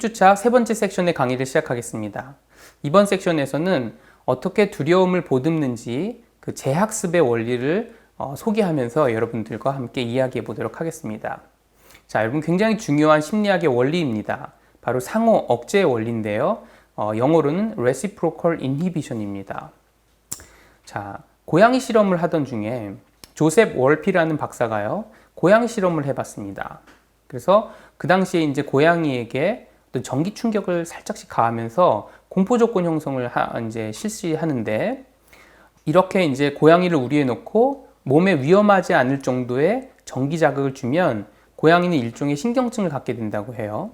10주차 세 번째 섹션의 강의를 시작하겠습니다. 이번 섹션에서는 어떻게 두려움을 보듬는지 그 재학습의 원리를 소개하면서 여러분들과 함께 이야기해 보도록 하겠습니다. 자, 여러분 굉장히 중요한 심리학의 원리입니다. 바로 상호 억제의 원리인데요. 영어로는 reciprocal inhibition입니다. 자, 고양이 실험을 하던 중에 조셉 월피라는 박사가요, 고양이 실험을 해봤습니다. 그래서 그 당시에 이제 고양이에게 어떤 전기 충격을 살짝씩 가하면서 공포 조건 형성을 이제 실시하는데, 이렇게 이제 고양이를 우리에 놓고 몸에 위험하지 않을 정도의 전기 자극을 주면 고양이는 일종의 신경증을 갖게 된다고 해요.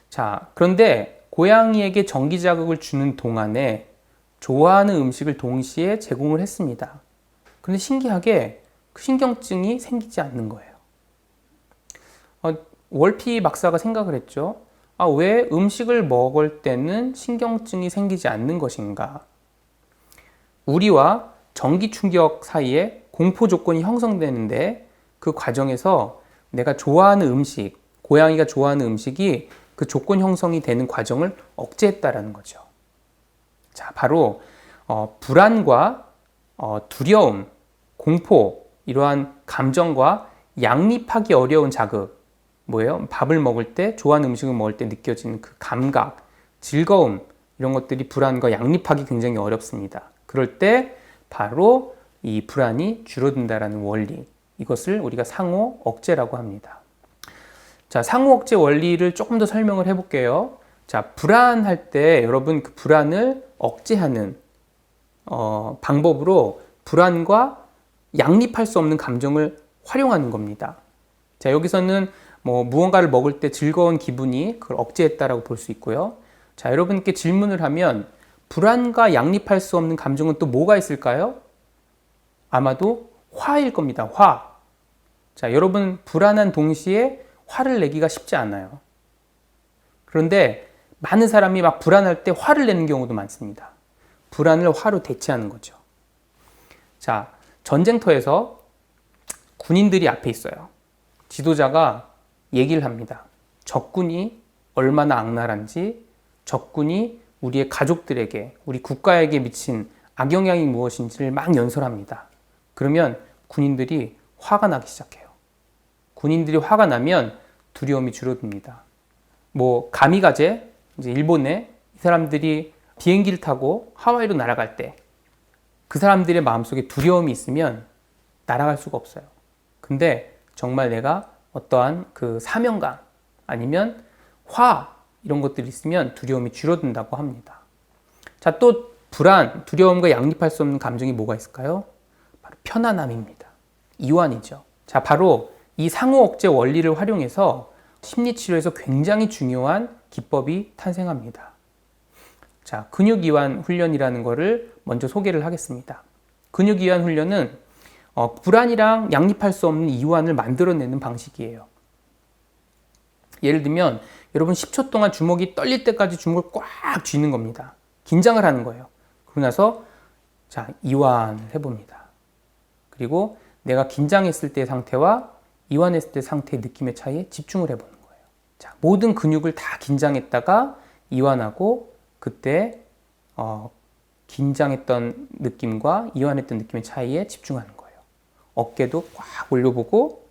자, 그런데 고양이에게 전기 자극을 주는 동안에 좋아하는 음식을 동시에 제공을 했습니다. 그런데 신기하게 그 신경증이 생기지 않는 거예요. 월피 박사가 생각을 했죠. 왜 음식을 먹을 때는 신경증이 생기지 않는 것인가? 우리와 전기 충격 사이에 공포 조건이 형성되는데, 그 과정에서 내가 좋아하는 음식, 고양이가 좋아하는 음식이 그 조건 형성이 되는 과정을 억제했다라는 거죠. 자, 바로 불안과 두려움, 공포, 이러한 감정과 양립하기 어려운 자극, 뭐예요? 밥을 먹을 때, 좋아하는 음식을 먹을 때 느껴지는 그 감각, 즐거움, 이런 것들이 불안과 양립하기 굉장히 어렵습니다. 그럴 때 바로 이 불안이 줄어든다라는 원리, 이것을 우리가 상호 억제라고 합니다. 자, 상호 억제 원리를 조금 더 설명을 해볼게요. 자, 불안할 때 여러분 그 불안을 억제하는 방법으로 불안과 양립할 수 없는 감정을 활용하는 겁니다. 자, 여기서는 무언가를 먹을 때 즐거운 기분이 그걸 억제했다라고 볼 수 있고요. 자, 여러분께 질문을 하면 불안과 양립할 수 없는 감정은 또 뭐가 있을까요? 아마도 화일 겁니다. 화. 자, 여러분 불안한 동시에 화를 내기가 쉽지 않아요. 그런데 많은 사람이 막 불안할 때 화를 내는 경우도 많습니다. 불안을 화로 대체하는 거죠. 자, 전쟁터에서 군인들이 앞에 있어요. 지도자가 얘기를 합니다. 적군이 얼마나 악랄한지, 적군이 우리의 가족들에게, 우리 국가에게 미친 악영향이 무엇인지를 막 연설합니다. 그러면 군인들이 화가 나기 시작해요. 군인들이 화가 나면 두려움이 줄어듭니다. 가미가제, 이제 일본에 이 사람들이 비행기를 타고 하와이로 날아갈 때 그 사람들의 마음속에 두려움이 있으면 날아갈 수가 없어요. 근데 정말 내가 어떠한 그 사명감 아니면 화, 이런 것들이 있으면 두려움이 줄어든다고 합니다. 자, 또 불안, 두려움과 양립할 수 없는 감정이 뭐가 있을까요? 바로 편안함입니다. 이완이죠. 자, 바로 이 상호 억제 원리를 활용해서 심리치료에서 굉장히 중요한 기법이 탄생합니다. 자, 근육이완 훈련이라는 것을 먼저 소개를 하겠습니다. 근육이완 훈련은 불안이랑 양립할 수 없는 이완을 만들어내는 방식이에요. 예를 들면 여러분 10초 동안 주먹이 떨릴 때까지 주먹을 꽉 쥐는 겁니다. 긴장을 하는 거예요. 그러고 나서 자, 이완을 해봅니다. 그리고 내가 긴장했을 때의 상태와 이완했을 때의 상태의 느낌의 차이에 집중을 해보는 거예요. 자, 모든 근육을 다 긴장했다가 이완하고, 그때 긴장했던 느낌과 이완했던 느낌의 차이에 집중하는 거예요. 어깨도 꽉 올려보고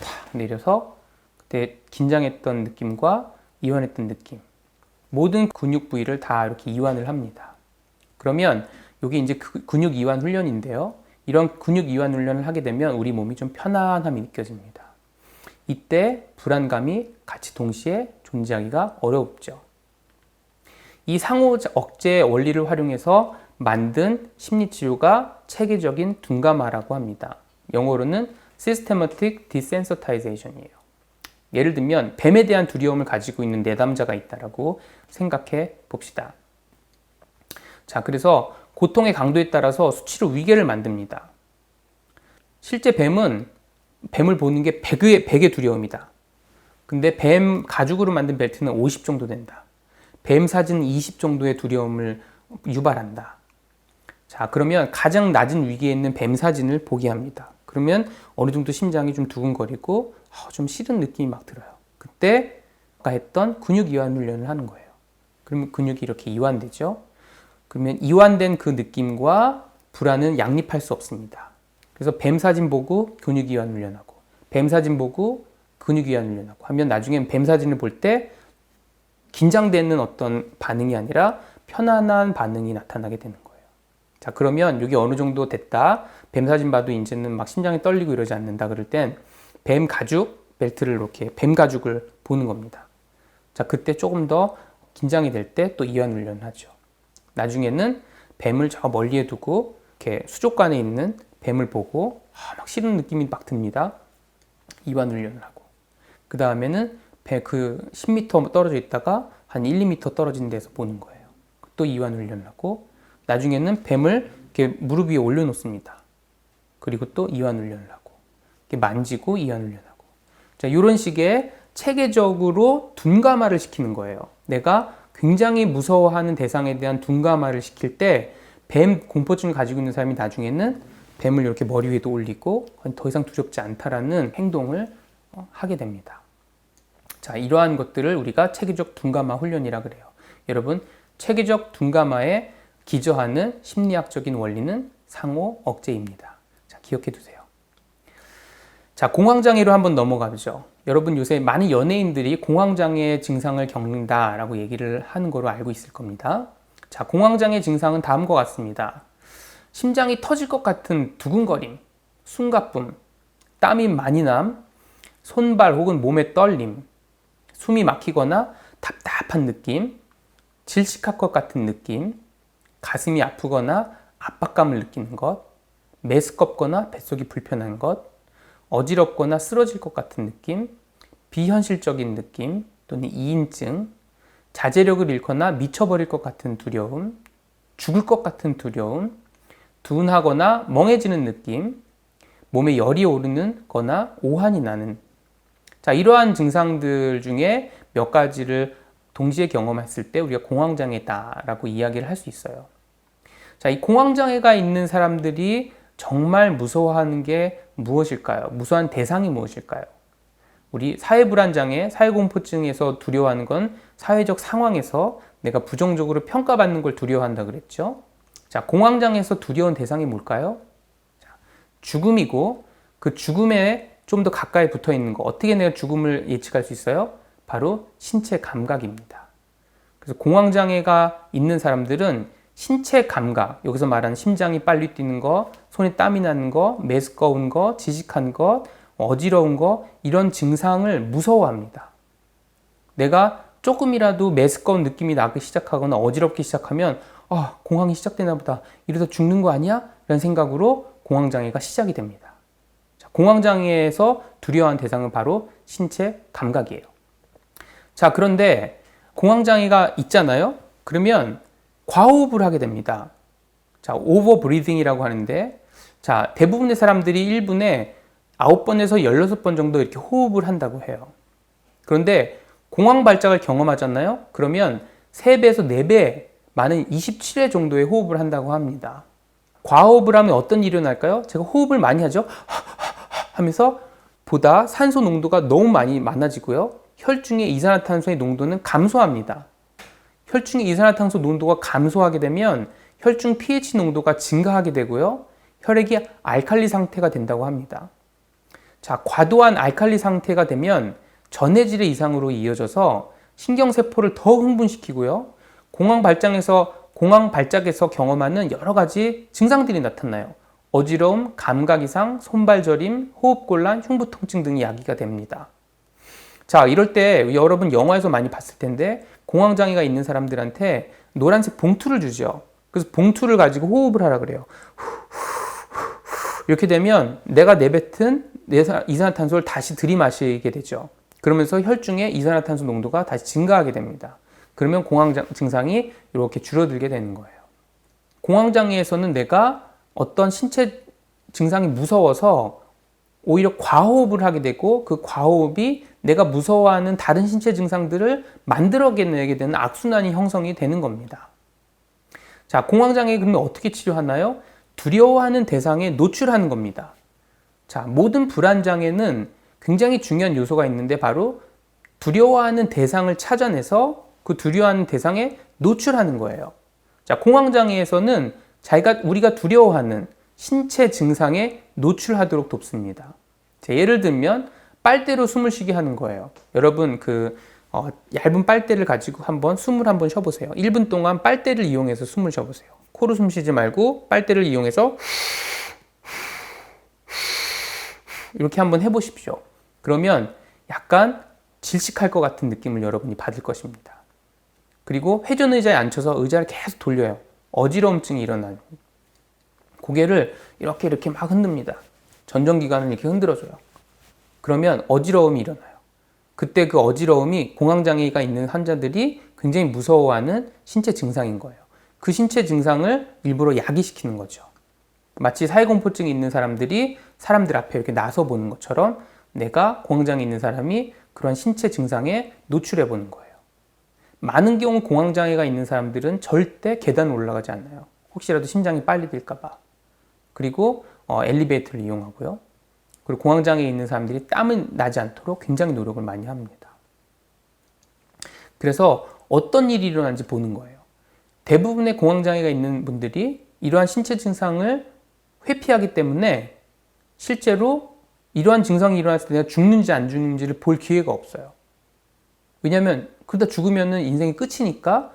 탁 내려서 그때 긴장했던 느낌과 이완했던 느낌, 모든 근육 부위를 다 이렇게 이완을 합니다. 그러면 이게 이제 근육 이완 훈련인데요. 이런 근육 이완 훈련을 하게 되면 우리 몸이 좀 편안함이 느껴집니다. 이때 불안감이 같이 동시에 존재하기가 어렵죠. 이 상호 억제 원리를 활용해서 만든 심리치료가 체계적인 둔감화라고 합니다. 영어로는 Systematic Desensitization이에요. 예를 들면 뱀에 대한 두려움을 가지고 있는 내담자가 있다라고 생각해 봅시다. 자, 그래서 고통의 강도에 따라서 수치로 위계를 만듭니다. 실제 뱀은 뱀을 보는 게 100의 두려움이다. 근데 뱀 가죽으로 만든 벨트는 50 정도 된다. 뱀 사진은 20 정도의 두려움을 유발한다. 자, 그러면 가장 낮은 위기에 있는 뱀 사진을 보게 합니다. 그러면 어느 정도 심장이 좀 두근거리고 좀 싫은 느낌이 막 들어요. 그때 아까 했던 근육 이완 훈련을 하는 거예요. 그러면 근육이 이렇게 이완되죠. 그러면 이완된 그 느낌과 불안은 양립할 수 없습니다. 그래서 뱀 사진 보고 근육 이완 훈련하고 뱀 사진 보고 근육 이완 훈련하고 하면 나중엔 뱀 사진을 볼 때 긴장되는 어떤 반응이 아니라 편안한 반응이 나타나게 되는 거예요. 자, 그러면 여기 어느 정도 됐다. 뱀 사진 봐도 이제는 막 심장이 떨리고 이러지 않는다. 그럴 땐 뱀 가죽 벨트를 이렇게 뱀 가죽을 보는 겁니다. 자, 그때 조금 더 긴장이 될 때 또 이완 훈련을 하죠. 나중에는 뱀을 저 멀리에 두고 이렇게 수족관에 있는 뱀을 보고 막 싫은 느낌이 막 듭니다. 이완 훈련을 하고 그 다음에는 그 10m 떨어져 있다가 한 1, 2m 떨어진 데서 보는 거예요. 또 이완 훈련을 하고 나중에는 뱀을 이렇게 무릎 위에 올려놓습니다. 그리고 또 이완 훈련을 하고 이렇게 만지고 이완 훈련하고 자, 이런 식의 체계적으로 둔감화를 시키는 거예요. 내가 굉장히 무서워하는 대상에 대한 둔감화를 시킬 때 뱀 공포증을 가지고 있는 사람이 나중에는 뱀을 이렇게 머리 위에도 올리고 더 이상 두렵지 않다라는 행동을 하게 됩니다. 자, 이러한 것들을 우리가 체계적 둔감화 훈련이라 그래요. 여러분, 체계적 둔감화에 기저하는 심리학적인 원리는 상호 억제입니다. 자, 기억해 두세요. 자, 공황장애로 한번 넘어가죠. 여러분, 요새 많은 연예인들이 공황장애 증상을 겪는다라고 얘기를 하는 거로 알고 있을 겁니다. 자, 공황장애 증상은 다음과 같습니다. 심장이 터질 것 같은 두근거림, 숨가쁨, 땀이 많이 남, 손발 혹은 몸의 떨림, 숨이 막히거나 답답한 느낌, 질식할 것 같은 느낌, 가슴이 아프거나 압박감을 느끼는 것, 메스껍거나 뱃속이 불편한 것, 어지럽거나 쓰러질 것 같은 느낌, 비현실적인 느낌 또는 이인증, 자제력을 잃거나 미쳐버릴 것 같은 두려움, 죽을 것 같은 두려움, 둔하거나 멍해지는 느낌, 몸에 열이 오르는 거나 오한이 나는 자, 이러한 증상들 중에 몇 가지를 동시에 경험했을 때 우리가 공황장애다라고 이야기를 할 수 있어요. 자, 이 공황장애가 있는 사람들이 정말 무서워하는 게 무엇일까요? 무서워하는 대상이 무엇일까요? 우리 사회불안장애, 사회공포증에서 두려워하는 건 사회적 상황에서 내가 부정적으로 평가받는 걸 두려워한다 그랬죠. 자, 공황장애에서 두려운 대상이 뭘까요? 자, 죽음이고 그 죽음에 좀 더 가까이 붙어 있는 거. 어떻게 내가 죽음을 예측할 수 있어요? 바로 신체 감각입니다. 그래서 공황장애가 있는 사람들은 신체 감각, 여기서 말하는 심장이 빨리 뛰는 거, 손에 땀이 나는 거, 메스꺼운 거, 지식한 것, 어지러운 거, 이런 증상을 무서워합니다. 내가 조금이라도 메스꺼운 느낌이 나기 시작하거나 어지럽기 시작하면 공황이 시작되나 보다. 이러다 죽는 거 아니야? 라는 생각으로 공황장애가 시작이 됩니다. 자, 공황장애에서 두려워하는 대상은 바로 신체 감각이에요. 자, 그런데 공황장애가 있잖아요. 그러면 과호흡을 하게 됩니다. 자, 오버 브리딩이라고 하는데 자, 대부분의 사람들이 1분에 9번에서 16번 정도 이렇게 호흡을 한다고 해요. 그런데 공황 발작을 경험하잖아요. 그러면 3배에서 4배 많은 27회 정도의 호흡을 한다고 합니다. 과호흡을 하면 어떤 일이 일어날까요? 제가 호흡을 많이 하죠. 하면서 보다 산소 농도가 너무 많아지고요. 혈중의 이산화탄소의 농도는 감소합니다. 혈중의 이산화탄소 농도가 감소하게 되면 혈중 pH 농도가 증가하게 되고요. 혈액이 알칼리 상태가 된다고 합니다. 자, 과도한 알칼리 상태가 되면 전해질의 이상으로 이어져서 신경세포를 더 흥분시키고요. 공황 발작에서 경험하는 여러 가지 증상들이 나타나요. 어지러움, 감각 이상, 손발 저림, 호흡곤란, 흉부 통증 등이 야기가 됩니다. 자, 이럴 때 여러분 영화에서 많이 봤을 텐데 공황장애가 있는 사람들한테 노란색 봉투를 주죠. 그래서 봉투를 가지고 호흡을 하라 그래요. 이렇게 되면 내가 내뱉은 이산화탄소를 다시 들이마시게 되죠. 그러면서 혈중의 이산화탄소 농도가 다시 증가하게 됩니다. 그러면 공황 증상이 이렇게 줄어들게 되는 거예요. 공황장애에서는 내가 어떤 신체 증상이 무서워서 오히려 과호흡을 하게 되고 그 과호흡이 내가 무서워하는 다른 신체 증상들을 만들어내게 되는 악순환이 형성이 되는 겁니다. 자, 공황장애 그러면 어떻게 치료하나요? 두려워하는 대상에 노출하는 겁니다. 자, 모든 불안장애는 굉장히 중요한 요소가 있는데 바로 두려워하는 대상을 찾아내서 그 두려워하는 대상에 노출하는 거예요. 자, 공황장애에서는 우리가 두려워하는 신체 증상에 노출하도록 돕습니다. 자, 예를 들면 빨대로 숨을 쉬게 하는 거예요. 여러분 얇은 빨대를 가지고 숨을 한번 쉬어보세요. 1분 동안 빨대를 이용해서 숨을 쉬어보세요. 코로 숨 쉬지 말고 빨대를 이용해서 이렇게 한번 해보십시오. 그러면 약간 질식할 것 같은 느낌을 여러분이 받을 것입니다. 그리고 회전 의자에 앉혀서 의자를 계속 돌려요. 어지러움증이 일어나요. 고개를 이렇게 막 흔듭니다. 전정기관을 이렇게 흔들어줘요. 그러면 어지러움이 일어나요. 그때 그 어지러움이 공황장애가 있는 환자들이 굉장히 무서워하는 신체 증상인 거예요. 그 신체 증상을 일부러 야기시키는 거죠. 마치 사회공포증이 있는 사람들이 사람들 앞에 이렇게 나서 보는 것처럼 내가 공황장애 있는 사람이 그런 신체 증상에 노출해 보는 거예요. 많은 경우 공황장애가 있는 사람들은 절대 계단을 올라가지 않아요. 혹시라도 심장이 빨리 뛸까 봐. 그리고 엘리베이터를 이용하고요. 그리고 공황장애에 있는 사람들이 땀이 나지 않도록 굉장히 노력을 많이 합니다. 그래서 어떤 일이 일어나는지 보는 거예요. 대부분의 공황장애가 있는 분들이 이러한 신체 증상을 회피하기 때문에 실제로 이러한 증상이 일어났을 때 내가 죽는지 안 죽는지를 볼 기회가 없어요. 왜냐하면 그러다 죽으면 인생이 끝이니까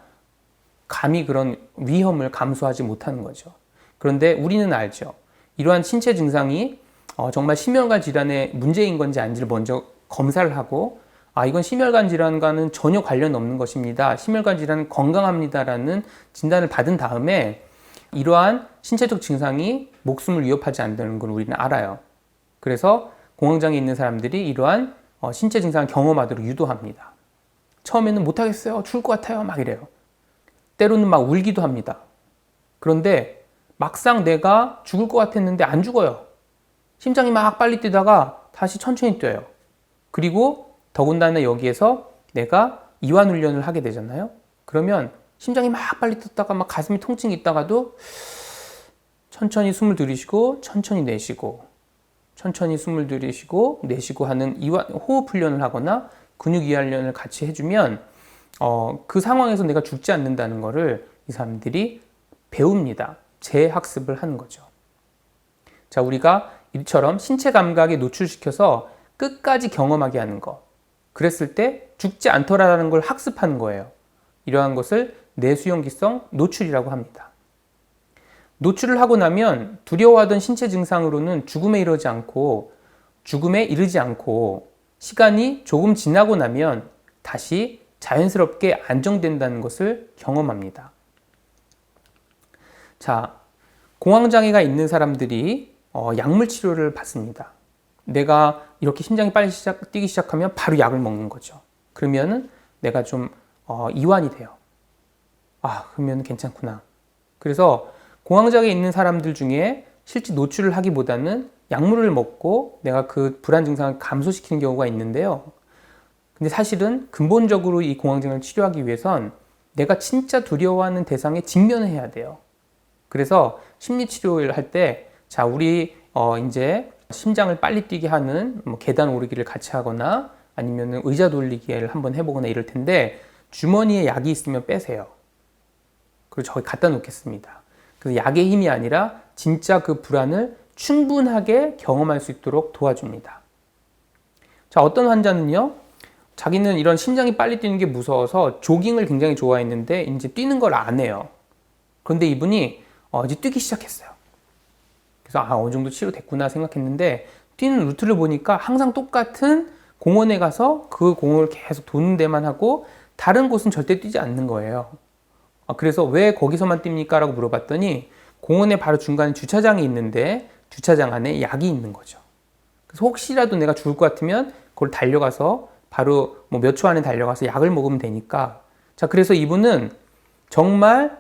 감히 그런 위험을 감수하지 못하는 거죠. 그런데 우리는 알죠. 이러한 신체 증상이 정말 심혈관 질환의 문제인 건지 아닌지를 먼저 검사를 하고 이건 심혈관 질환과는 전혀 관련 없는 것입니다. 심혈관 질환은 건강합니다라는 진단을 받은 다음에 이러한 신체적 증상이 목숨을 위협하지 않는 걸 우리는 알아요. 그래서 공황장애 있는 사람들이 이러한 신체 증상을 경험하도록 유도합니다. 처음에는 못하겠어요. 죽을 것 같아요. 막 이래요. 때로는 막 울기도 합니다. 그런데 막상 내가 죽을 것 같았는데 안 죽어요. 심장이 막 빨리 뛰다가 다시 천천히 뛰어요. 그리고 더군다나 여기에서 내가 이완 훈련을 하게 되잖아요. 그러면 심장이 막 빨리 뛰다가 막 가슴이 통증이 있다가도 천천히 숨을 들이쉬고 천천히 내쉬고 천천히 숨을 들이쉬고 내쉬고 하는 호흡 훈련을 하거나 근육 이완 훈련을 같이 해주면 그 상황에서 내가 죽지 않는다는 것을 이 사람들이 배웁니다. 재학습을 하는 거죠. 자, 우리가 이처럼 신체 감각에 노출시켜서 끝까지 경험하게 하는 것. 그랬을 때 죽지 않더라라는 걸 학습하는 거예요. 이러한 것을 내수용기성 노출이라고 합니다. 노출을 하고 나면 두려워하던 신체 증상으로는 죽음에 이르지 않고 시간이 조금 지나고 나면 다시 자연스럽게 안정된다는 것을 경험합니다. 자, 공황장애가 있는 사람들이 약물 치료를 받습니다. 내가 이렇게 심장이 빨리 뛰기 시작하면 바로 약을 먹는 거죠. 그러면은 내가 좀 이완이 돼요. 그러면 괜찮구나. 그래서 공황장애 있는 사람들 중에 실제 노출을 하기보다는 약물을 먹고 내가 그 불안 증상을 감소시키는 경우가 있는데요. 근데 사실은 근본적으로 이 공황장애를 치료하기 위해선 내가 진짜 두려워하는 대상에 직면해야 돼요. 그래서 심리치료를 할 때, 자, 우리 이제 심장을 빨리 뛰게 하는 계단 오르기를 같이 하거나 아니면 의자 돌리기를 한번 해보거나 이럴 텐데 주머니에 약이 있으면 빼세요. 그리고 저기 갖다 놓겠습니다. 그래서 약의 힘이 아니라 진짜 그 불안을 충분하게 경험할 수 있도록 도와줍니다. 자, 어떤 환자는요, 자기는 이런 심장이 빨리 뛰는 게 무서워서 조깅을 굉장히 좋아했는데 이제 뛰는 걸 안 해요. 그런데 이분이 이제 뛰기 시작했어요. 그래서 어느 정도 치료됐구나 생각했는데 뛰는 루트를 보니까 항상 똑같은 공원에 가서 그 공원을 계속 도는 데만 하고 다른 곳은 절대 뛰지 않는 거예요. 그래서 왜 거기서만 뜁니까? 라고 물어봤더니 공원의 바로 중간에 주차장이 있는데 주차장 안에 약이 있는 거죠. 그래서 혹시라도 내가 죽을 것 같으면 그걸 달려가서 바로 몇 초 안에 달려가서 약을 먹으면 되니까. 자, 그래서 이분은 정말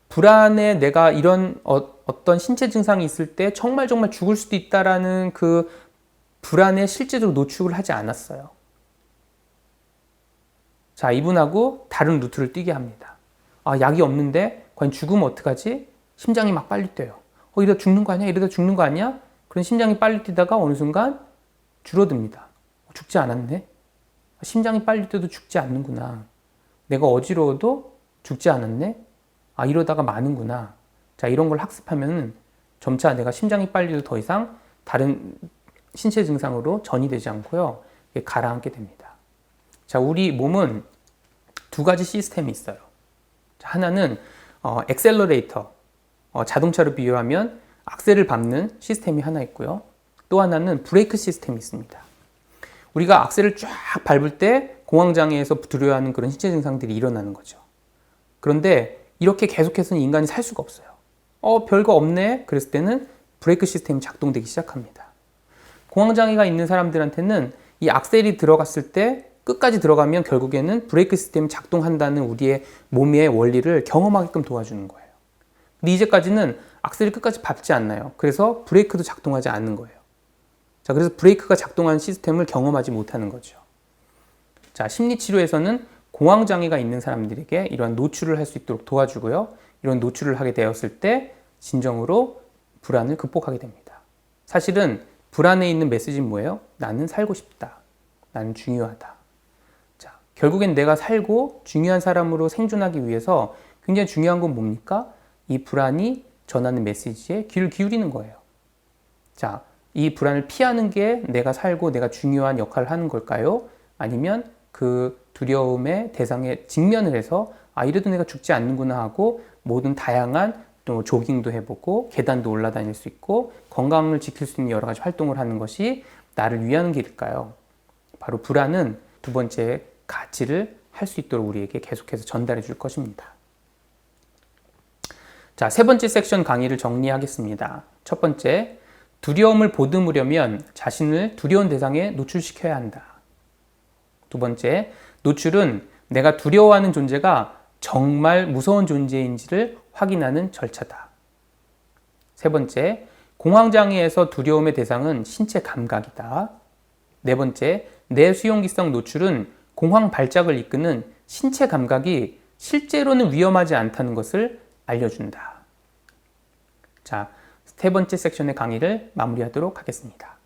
불안에 내가 이런 어떤 신체 증상이 있을 때 정말 죽을 수도 있다라는 그 불안에 실제적으로 노출을 하지 않았어요. 자, 이분하고 다른 루트를 뛰게 합니다. 약이 없는데 과연 죽으면 어떡하지? 심장이 막 빨리 뛰어요. 이러다 죽는 거 아니야? 이러다 죽는 거 아니야? 그런 심장이 빨리 뛰다가 어느 순간 줄어듭니다. 죽지 않았네? 심장이 빨릴 때도 죽지 않는구나. 내가 어지러워도 죽지 않았네? 이러다가 마는구나. 자, 이런 걸 학습하면 점차 내가 심장이 빨리도 더 이상 다른 신체 증상으로 전이되지 않고요. 가라앉게 됩니다. 자, 우리 몸은 두 가지 시스템이 있어요. 자, 하나는 엑셀러레이터, 자동차로 비유하면 악셀을 밟는 시스템이 하나 있고요. 또 하나는 브레이크 시스템이 있습니다. 우리가 악셀을 쫙 밟을 때 공황장애에서 두려워하는 그런 신체 증상들이 일어나는 거죠. 그런데 이렇게 계속해서는 인간이 살 수가 없어요. 별거 없네. 그랬을 때는 브레이크 시스템이 작동되기 시작합니다. 공황장애가 있는 사람들한테는 이 악셀이 들어갔을 때 끝까지 들어가면 결국에는 브레이크 시스템이 작동한다는 우리의 몸의 원리를 경험하게끔 도와주는 거예요. 근데 이제까지는 악셀이 끝까지 밟지 않나요? 그래서 브레이크도 작동하지 않는 거예요. 자, 그래서 브레이크가 작동하는 시스템을 경험하지 못하는 거죠. 자, 심리치료에서는 공황장애가 있는 사람들에게 이러한 노출을 할 수 있도록 도와주고요. 이런 노출을 하게 되었을 때 진정으로 불안을 극복하게 됩니다. 사실은 불안에 있는 메시지는 뭐예요? 나는 살고 싶다. 나는 중요하다. 자, 결국엔 내가 살고 중요한 사람으로 생존하기 위해서 굉장히 중요한 건 뭡니까? 이 불안이 전하는 메시지에 귀를 기울이는 거예요. 자, 이 불안을 피하는 게 내가 살고 내가 중요한 역할을 하는 걸까요? 아니면 그 두려움의 대상에 직면을 해서 이래도 내가 죽지 않는구나 하고 모든 다양한 또 조깅도 해보고 계단도 올라다닐 수 있고 건강을 지킬 수 있는 여러 가지 활동을 하는 것이 나를 위하는 길일까요? 바로 불안은 두 번째 가치를 할 수 있도록 우리에게 계속해서 전달해 줄 것입니다. 자, 세 번째 섹션 강의를 정리하겠습니다. 첫 번째, 두려움을 보듬으려면 자신을 두려운 대상에 노출시켜야 한다. 두 번째, 노출은 내가 두려워하는 존재가 정말 무서운 존재인지를 확인하는 절차다. 세 번째, 공황장애에서 두려움의 대상은 신체 감각이다. 네 번째, 내수용기성 노출은 공황 발작을 이끄는 신체 감각이 실제로는 위험하지 않다는 것을 알려준다. 자, 세 번째 섹션의 강의를 마무리하도록 하겠습니다.